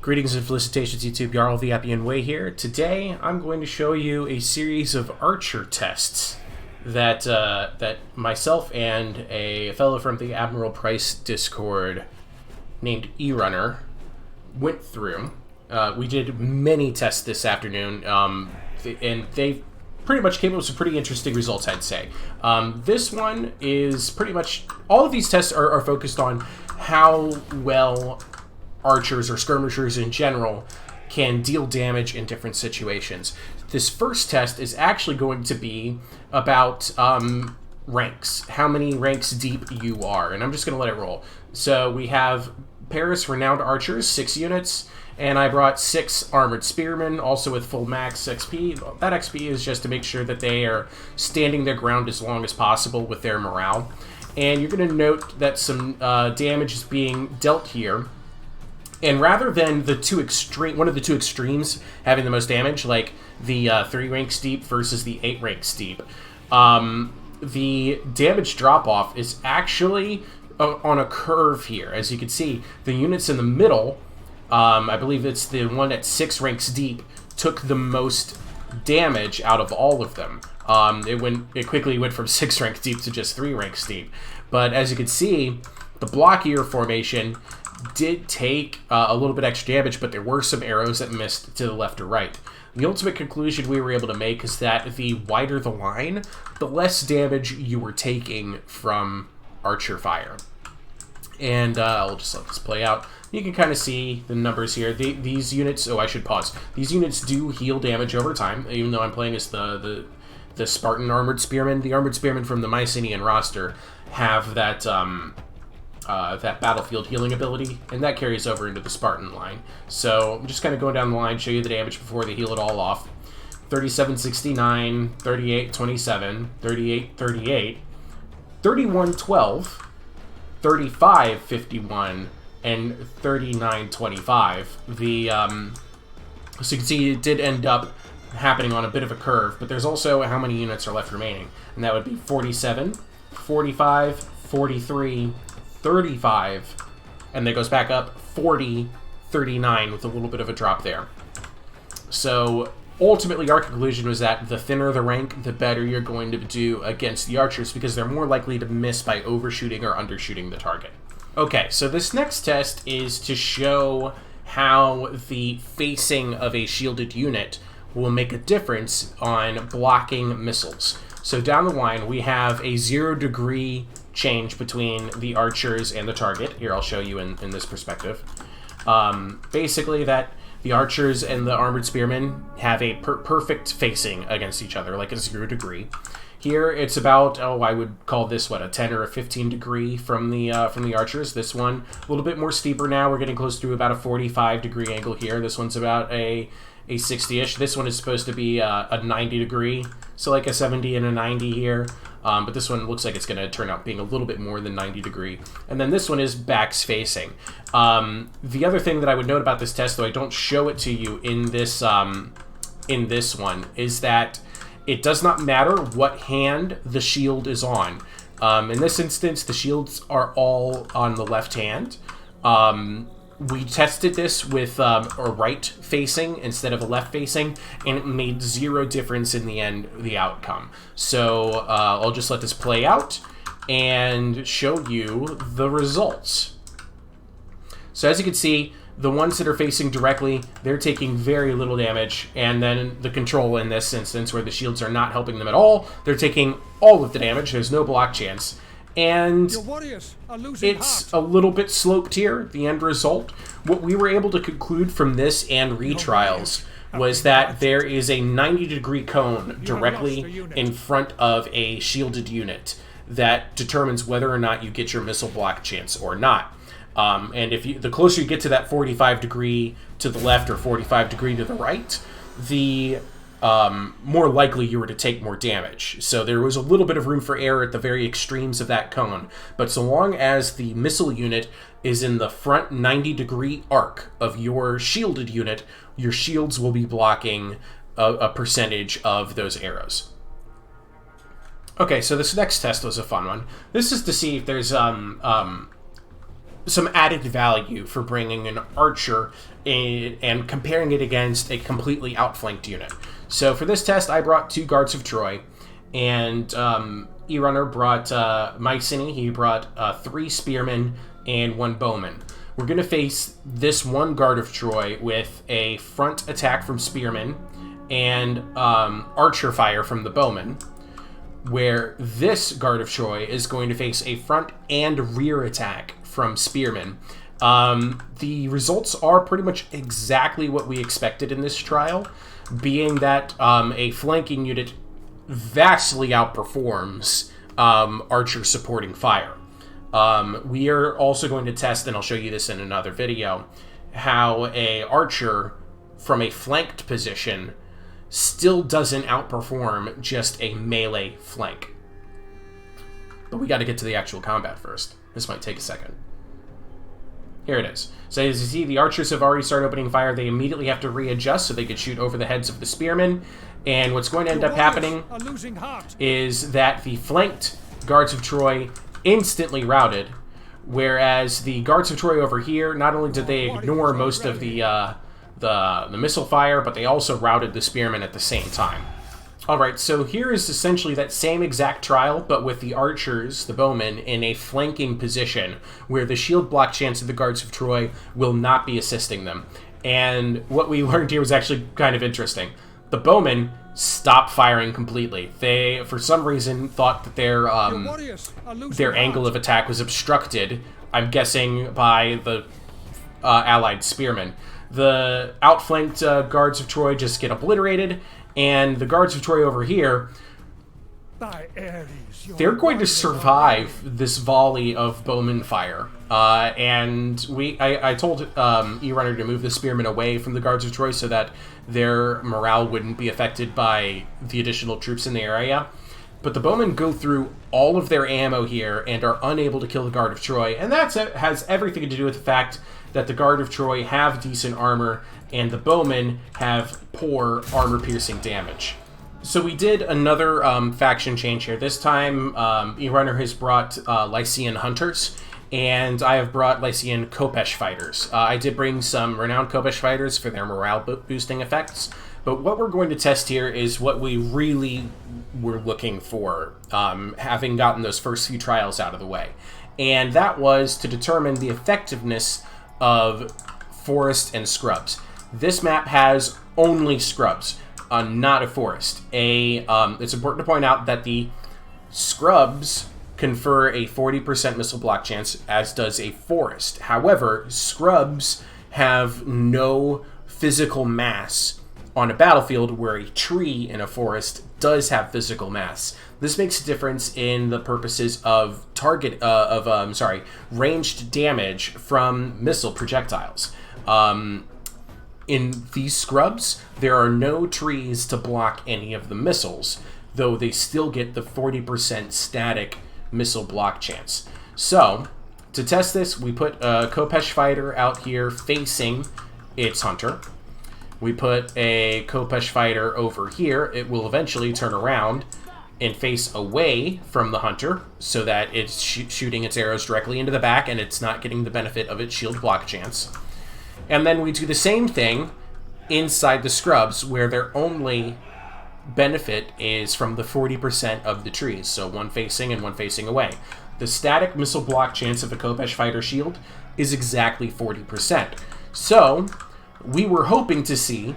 Greetings and felicitations, YouTube. Jarl the Appian Way here. Today, I'm going to show you a series of archer tests that myself and a fellow from the Admiral Price Discord named Eruner went through. We did many tests this afternoon, and they pretty much came up with some pretty interesting results, I'd say. This one is pretty much... all of these tests are focused on how well archers or skirmishers in general can deal damage in different situations. This first test is actually going to be about ranks, how many ranks deep you are, and I'm just going to let it roll. So we have Paris Renowned Archers, 6 units, and I brought 6 Armored Spearmen, also with full max XP. That XP is just to make sure that they are standing their ground as long as possible with their morale. And you're going to note that some damage is being dealt here. And rather than one of the two extremes having the most damage, like the 3 ranks deep versus the 8 ranks deep, the damage drop-off is actually on a curve here. As you can see, the units in the middle, I believe it's the one at 6 ranks deep, took the most damage out of all of them. It quickly went from 6 ranks deep to just 3 ranks deep. But as you can see, the blockier formation did take a little bit extra damage, but there were some arrows that missed to the left or right. The ultimate conclusion we were able to make is that the wider the line, the less damage you were taking from archer fire. And I'll just let this play out. You can kind of see the numbers here. These units... oh, I should pause. These units do heal damage over time, even though I'm playing as the Spartan Armored Spearmen. The Armored Spearmen from the Mycenaean roster have that... that battlefield healing ability, and that carries over into the Spartan line. So I'm just kind of going down the line, show you the damage before they heal it all off. 3769, 3827, 3838, 3112, 3551, and 3925. So you can see it did end up happening on a bit of a curve, but there's also how many units are left remaining, and that would be 47, 45, 43, 35, and then it goes back up 40, 39 with a little bit of a drop there. So ultimately our conclusion was that the thinner the rank, the better you're going to do against the archers, because they're more likely to miss by overshooting or undershooting the target. Okay, so this next test is to show how the facing of a shielded unit will make a difference on blocking missiles. So down the line we have a 0-degree change between the archers and the target. Here, I'll show you in this perspective. Basically, that the archers and the armored spearmen have a perfect facing against each other, like a 0-degree. Here, it's about, I would call this, a 10 or a 15 degree from the archers. This one, a little bit more steeper now. We're getting close to about a 45-degree angle here. This one's about a 60-ish. This one is supposed to be a 90-degree, so like a 70 and a 90 here. But this one looks like it's going to turn out being a little bit more than 90-degree. And then this one is backs facing. The other thing that I would note about this test, though I don't show it to you in this one, is that it does not matter what hand the shield is on. In this instance, the shields are all on the left hand. We tested this with a right-facing instead of a left-facing, and it made 0 difference in the outcome. So I'll just let this play out and show you the results. So as you can see, the ones that are facing directly, they're taking very little damage, and then the control in this instance, where the shields are not helping them at all, they're taking all of the damage. There's no block chance. And it's a little bit sloped here, the end result. What we were able to conclude from this and retrials was that there is a 90-degree cone directly in front of a shielded unit that determines whether or not you get your missile block chance or not. And the closer you get to that 45-degree to the left or 45-degree to the right, the more likely you were to take more damage. So there was a little bit of room for error at the very extremes of that cone. But so long as the missile unit is in the front 90-degree arc of your shielded unit, your shields will be blocking a percentage of those arrows. Okay, so this next test was a fun one. This is to see if there's some added value for bringing an archer and comparing it against a completely outflanked unit. So for this test, I brought 2 Guards of Troy, and Eruner brought Mycenae. He brought 3 Spearmen and 1 Bowman. We're going to face this 1 Guard of Troy with a front attack from Spearmen and archer fire from the Bowman, where this Guard of Troy is going to face a front and rear attack from Spearmen. The results are pretty much exactly what we expected in this trial, being that a flanking unit vastly outperforms archer supporting fire. We are also going to test, and I'll show you this in another video, how a archer from a flanked position still doesn't outperform just a melee flank. But we got to get to the actual combat first. This might take a second. Here it is. So as you see, the archers have already started opening fire. They immediately have to readjust so they could shoot over the heads of the spearmen. And what's going to end up happening is that the flanked Guards of Troy instantly routed, whereas the Guards of Troy over here, not only did they ignore most of the missile fire, but they also routed the spearmen at the same time. Alright, so here is essentially that same exact trial, but with the archers, the bowmen, in a flanking position, where the shield block chance of the Guards of Troy will not be assisting them. And what we learned here was actually kind of interesting. The bowmen stopped firing completely. They, for some reason, thought that their angle of attack was obstructed, I'm guessing, by the allied spearmen. The outflanked Guards of Troy just get obliterated, and the Guards of Troy over here, they're going to survive this volley of bowman fire. And I told Eruner to move the spearmen away from the Guards of Troy so that their morale wouldn't be affected by the additional troops in the area. But the bowmen go through all of their ammo here and are unable to kill the Guard of Troy, and that has everything to do with the fact that the Guard of Troy have decent armor and the bowmen have poor armor-piercing damage. So we did another faction change here. This time, Eruner has brought Lycian Hunters, and I have brought Lycian Khopesh Fighters. I did bring some Renowned Khopesh Fighters for their morale-boosting effects, but what we're going to test here is what we really were looking for, having gotten those first few trials out of the way. And that was to determine the effectiveness of forest and scrubs. This map has only scrubs, not a forest. It's important to point out that the scrubs confer a 40% missile block chance, as does a forest. However, scrubs have no physical mass on a battlefield, where a tree in a forest does have physical mass. This makes a difference in the purposes of ranged damage from missile projectiles. In these scrubs, there are no trees to block any of the missiles, though they still get the 40% static missile block chance. So, to test this, we put a Khopesh fighter out here facing its hunter. We put a Khopesh fighter over here. It will eventually turn around and face away from the hunter so that it's shooting its arrows directly into the back and it's not getting the benefit of its shield block chance. And then we do the same thing inside the scrubs, where their only benefit is from the 40% of the trees, so one facing and one facing away. The static missile block chance of a Khopesh fighter shield is exactly 40%. So, we were hoping to see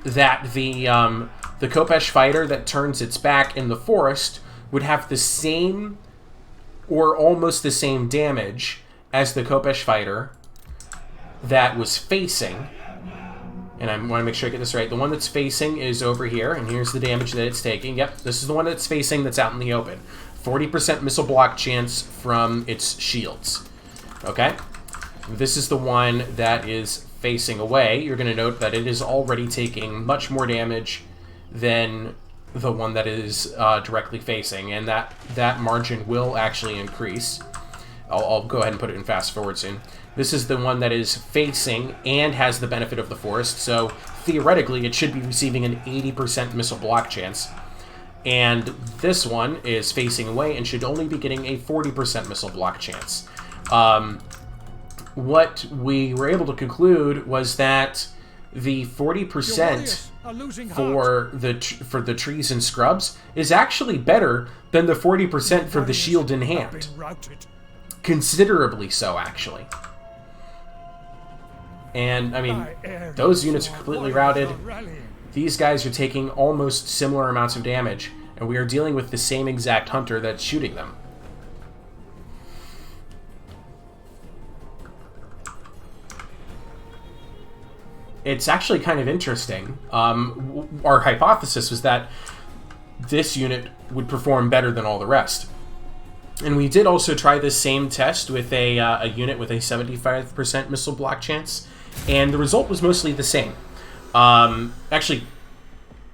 that the Khopesh fighter that turns its back in the forest would have the same, or almost the same damage as the Khopesh fighter that was facing, and I want to make sure I get this right, the one that's facing is over here, and here's the damage that it's taking. Yep, this is the one that's facing, that's out in the open. 40% missile block chance from its shields. Okay? This is the one that is facing away. You're going to note that it is already taking much more damage than the one that is directly facing, and that margin will actually increase. I'll go ahead and put it in fast forward soon. This is the one that is facing and has the benefit of the forest, so theoretically it should be receiving an 80% missile block chance. And this one is facing away and should only be getting a 40% missile block chance. what we were able to conclude was that the 40% for the trees and scrubs is actually better than the 40% for the shield in hand. Considerably so, actually. And, I mean, those units are completely routed. These guys are taking almost similar amounts of damage, and we are dealing with the same exact hunter that's shooting them. It's actually kind of interesting. Our hypothesis was that this unit would perform better than all the rest. And we did also try this same test with a unit with a 75% missile block chance, and the result was mostly the same. Actually,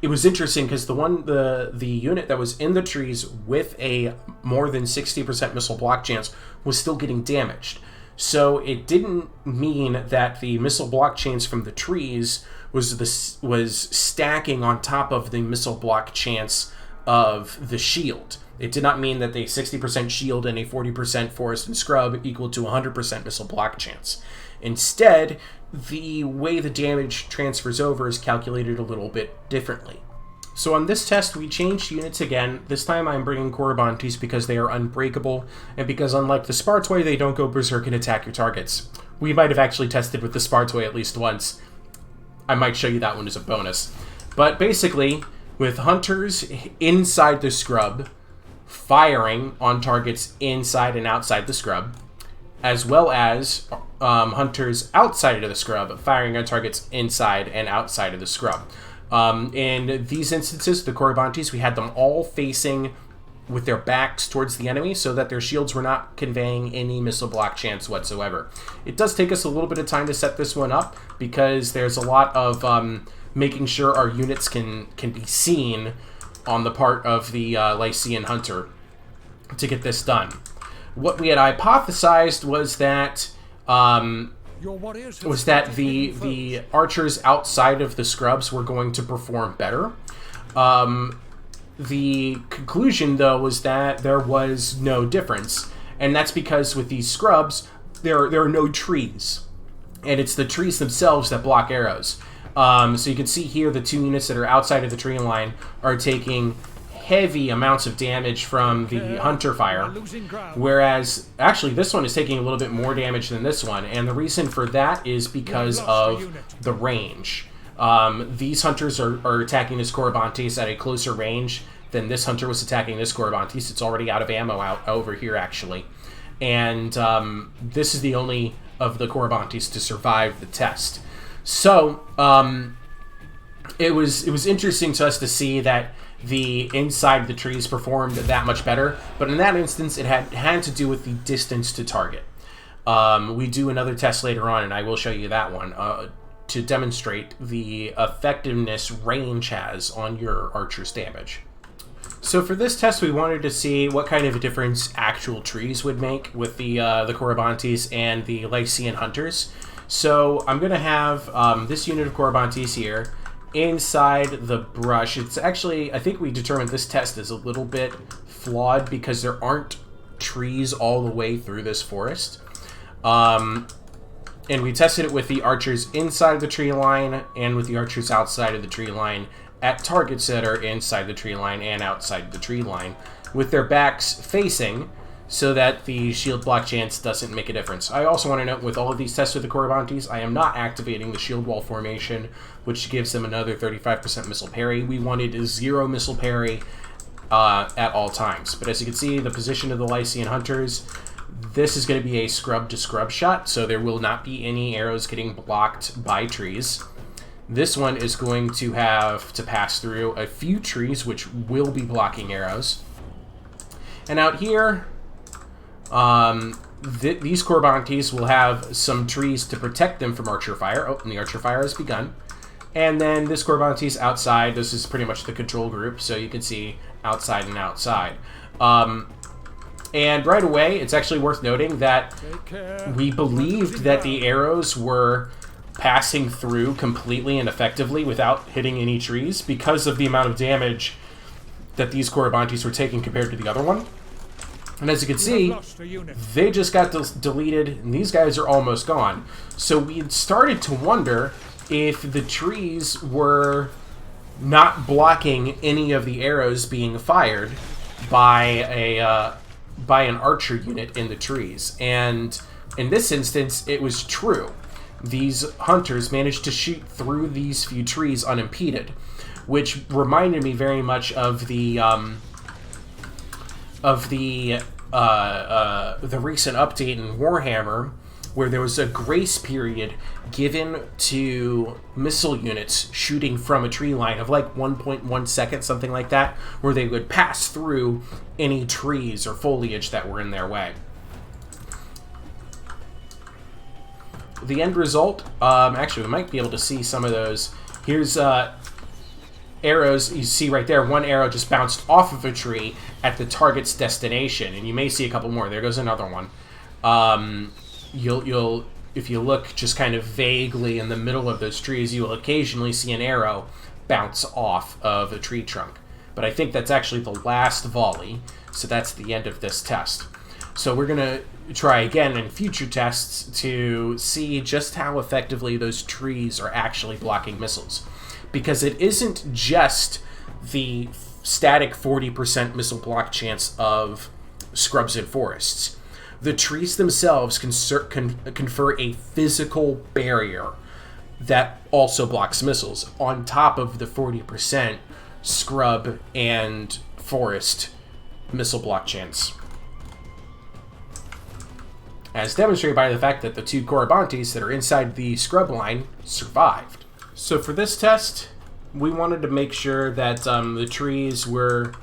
it was interesting because the unit that was in the trees with a more than 60% missile block chance was still getting damaged. So it didn't mean that the missile block chance from the trees was stacking on top of the missile block chance of the shield. It did not mean that the 60% shield and a 40% forest and scrub equal to 100% missile block chance. Instead, the way the damage transfers over is calculated a little bit differently. So on this test, we changed units again. This time I'm bringing Corybantes because they are unbreakable, and because unlike the Spartoi, they don't go berserk and attack your targets. We might have actually tested with the Spartoi at least once. I might show you that one as a bonus. But basically, with hunters inside the scrub, firing on targets inside and outside the scrub, as well as hunters outside of the scrub, firing on targets inside and outside of the scrub. In these instances, the Corybantes, we had them all facing with their backs towards the enemy so that their shields were not conveying any missile block chance whatsoever. It does take us a little bit of time to set this one up because there's a lot of making sure our units can be seen on the part of the Lycian Hunter to get this done. What we had hypothesized was that the archers outside of the scrubs were going to perform better. The conclusion, though, was that there was no difference, and that's because with these scrubs, there are no trees, and it's the trees themselves that block arrows. So you can see here the two units that are outside of the tree line are taking heavy amounts of damage from the hunter fire, whereas actually this one is taking a little bit more damage than this one, and the reason for that is because of the range. These hunters are attacking this Corybantes at a closer range than this hunter was attacking this Corybantes. It's already out of ammo out over here, actually. And this is the only of the Corybantes to survive the test. So, it was interesting to us to see that the inside of the trees performed that much better, but in that instance, it had to do with the distance to target. We do another test later on, and I will show you that one, to demonstrate the effectiveness range has on your archer's damage. So for this test, we wanted to see what kind of a difference actual trees would make with the Corybantes and the Lycian Hunters. So I'm going to have this unit of Corybantes here inside the brush. It's actually, I think we determined this test is a little bit flawed because there aren't trees all the way through this forest. And we tested it with the archers inside the tree line and with the archers outside of the tree line at targets that are inside the tree line and outside the tree line with their backs facing so that the shield block chance doesn't make a difference. I also want to note with all of these tests with the Corybantes, I am not activating the shield wall formation, which gives them another 35% missile parry. We wanted a 0 missile parry at all times. But as you can see, the position of the Lycian Hunters, this is going to be a scrub-to-scrub shot, so there will not be any arrows getting blocked by trees. This one is going to have to pass through a few trees, which will be blocking arrows. And out here, these Corybantes will have some trees to protect them from archer fire. Oh, and the archer fire has begun. And then this Corybantes outside, this is pretty much the control group, so you can see outside and outside. And right away, it's actually worth noting that we believed that the arrows were passing through completely and effectively without hitting any trees because of the amount of damage that these Corybantes were taking compared to the other one. And as you can see, they just got deleted, and these guys are almost gone. So we had started to wonder if the trees were not blocking any of the arrows being fired by an archer unit in the trees. And in this instance, it was true. These hunters managed to shoot through these few trees unimpeded, which reminded me very much of the recent update in Warhammer, where there was a grace period given to missile units shooting from a tree line of like 1.1 seconds, something like that, where they would pass through any trees or foliage that were in their way. The end result, actually, we might be able to see some of those. Here's arrows. You see right there, one arrow just bounced off of a tree at the target's destination, and you may see a couple more. There goes another one. You'll if you look just kind of vaguely in the middle of those trees, you will occasionally see an arrow bounce off of a tree trunk. But I think that's actually the last volley, so that's the end of this test. So we're going to try again in future tests to see just how effectively those trees are actually blocking missiles. Because it isn't just the static 40% missile block chance of scrubs and forests. The trees themselves confer a physical barrier that also blocks missiles on top of the 40% scrub and forest missile block chance. As demonstrated by the fact that the two Corabantes that are inside the scrub line survived. So for this test, we wanted to make sure that the trees were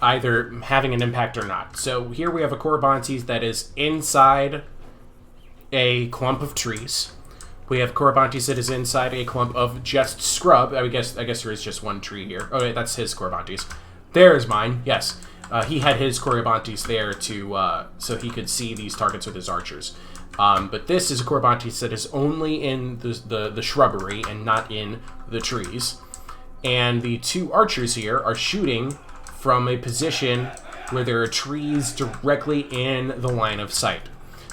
either having an impact or not. So here we have a Corabantes that is inside a clump of trees. We have Corabantes that is inside a clump of just scrub. I guess there is just one tree here. Oh, wait, that's his Corabantes. There's mine. Yes. He had his Corabantes there to so he could see these targets with his archers. But this is a Corabantes that is only in the shrubbery and not in the trees. And the two archers here are shooting from a position where there are trees directly in the line of sight.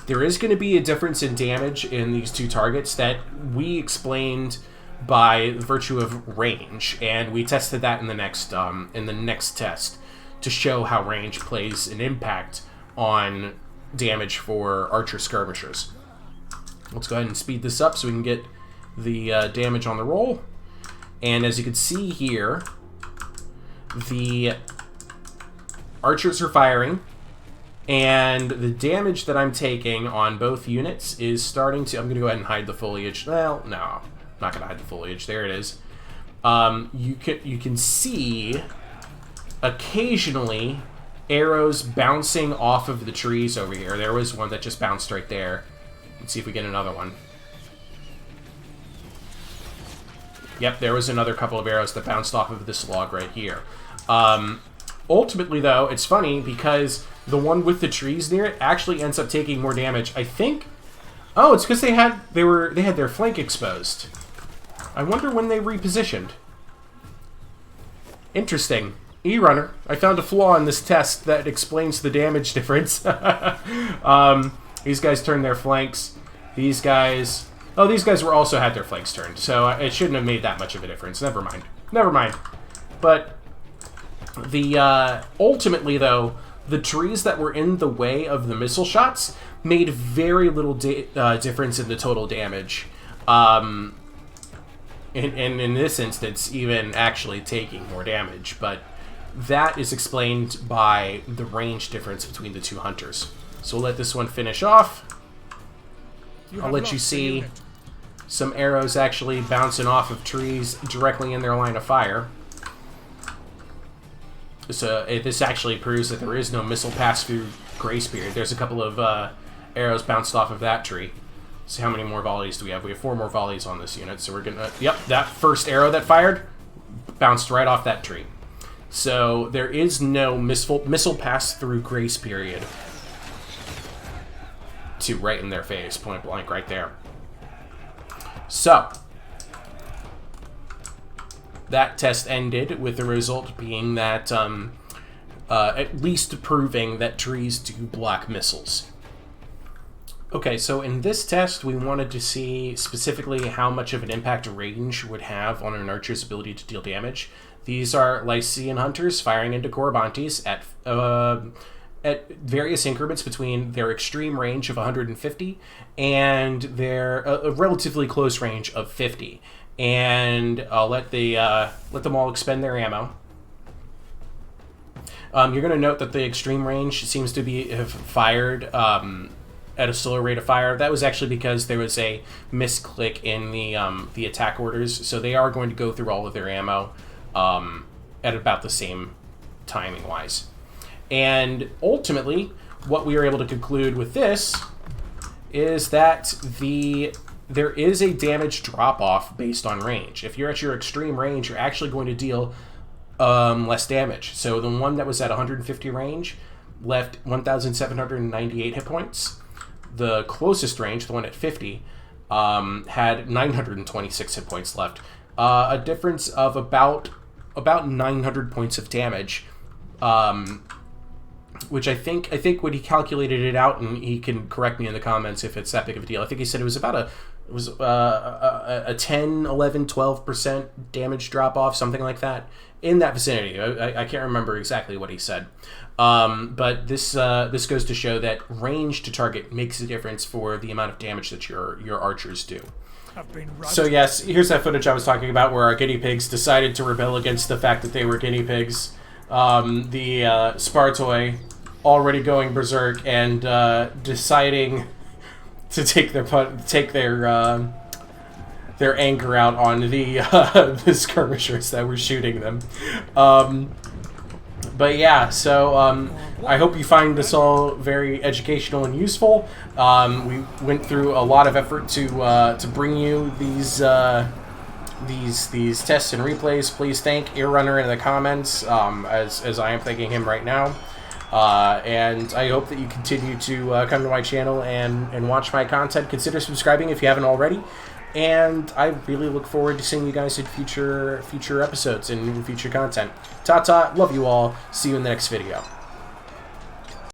There is going to be a difference in damage in these two targets that we explained by virtue of range, and we tested that in the next test to show how range plays an impact on damage for archer skirmishers. Let's go ahead and speed this up so we can get the damage on the roll. And as you can see here, the archers are firing, and the damage that I'm taking on both units is starting to... I'm going to go ahead and hide the foliage. Well, no, I'm not going to hide the foliage. There it is. You can see occasionally arrows bouncing off of the trees over here. There was one that just bounced right there. Let's see if we get another one. Yep, there was another couple of arrows that bounced off of this log right here. Ultimately, though, it's funny because the one with the trees near it actually ends up taking more damage. I think... Oh, it's because they had their flank exposed. I wonder when they repositioned. Interesting. Eruner, I found a flaw in this test that explains the damage difference. These guys turned their flanks. These guys... Oh, these guys also had their flanks turned, so it shouldn't have made that much of a difference. Never mind. Never mind. But the ultimately, though, the trees that were in the way of the missile shots made very little difference in the total damage. And in this instance, even actually taking more damage. But that is explained by the range difference between the two hunters. So we'll let this one finish off. I'll let you see some arrows actually bouncing off of trees directly in their line of fire. So this actually proves that there is no missile pass-through grace period. There's a couple of arrows bounced off of that tree. So how many more volleys do we have? We have 4 more volleys on this unit. So we're going to... Yep, that first arrow that fired bounced right off that tree. So there is no missile pass-through grace period to right in their face, point blank right there. So that test ended with the result being that at least proving that trees do block missiles. Okay, so in this test, we wanted to see specifically how much of an impact range would have on an archer's ability to deal damage. These are Lycian hunters firing into Corybantes at various increments between their extreme range of 150 and their a relatively close range of 50. And I'll let them all expend their ammo. You're going to note that the extreme range seems to have fired at a slower rate of fire. That was actually because there was a misclick in the attack orders, so they are going to go through all of their ammo at about the same timing-wise. And ultimately, what we are able to conclude with this is that there is a damage drop-off based on range. If you're at your extreme range, you're actually going to deal less damage. So the one that was at 150 range left 1,798 hit points. The closest range, the one at 50, had 926 hit points left. A difference of about 900 points of damage, which I think when he calculated it out, and he can correct me in the comments if it's that big of a deal, I think he said it was about a 10, 11, 12% damage drop off, something like that, in that vicinity. I can't remember exactly what he said. But this goes to show that range to target makes a difference for the amount of damage that your archers do. So yes, here's that footage I was talking about where our guinea pigs decided to rebel against the fact that they were guinea pigs. The Spartoi already going berserk and deciding to take their anger out on the skirmishers that were shooting them. But yeah, so I hope you find this all very educational and useful. We went through a lot of effort to bring you these tests and replays. Please thank Eruner in the comments, as I am thanking him right now. And I hope that you continue to come to my channel and watch my content. Consider subscribing if you haven't already. And I really look forward to seeing you guys in future episodes and future content. Ta-ta, love you all, see you in the next video.